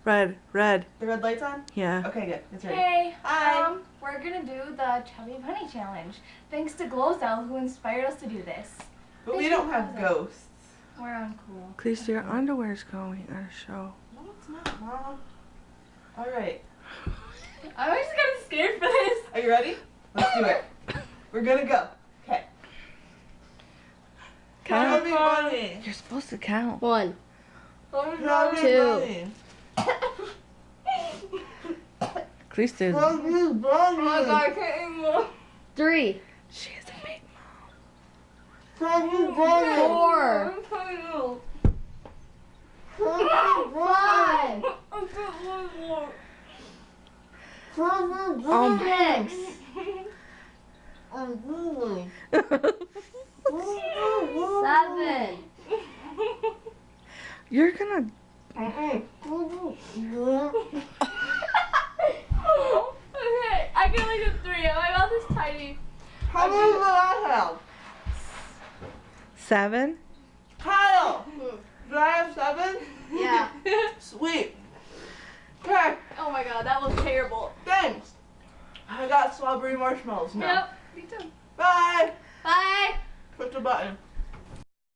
Red. The red light's on? Yeah. Okay, good. It's ready. Hey, Hi. we're gonna do the Chubby Bunny Challenge. Thanks to Glozell who inspired us to do this. But we don't have ghosts. We're uncool. At least your underwear's going on a show. No, it's not, Mom. Alright. I'm just kind of scared for this. Are you ready? Let's do it. We're gonna go. Okay. Count. Chubby Bunny. You're supposed to count. 1, Chubby 2. Bunny. At least there's. Chubby Oh my god, Bunny. I can't anymore. 3, She is a big Chubby Bunny. 4, I'm tired. Chubby 5. I can't anymore. Chubby 6. Bunny. mom. 7. You're gonna. Okay, I can only do 3. My mouth is tiny. How many did I have? 7. Kyle! Do I have 7? Yeah. Sweet. Okay, Oh my god, that was terrible. thanks. I got strawberry marshmallows now. Yep, me too. Bye. Bye. Push the button.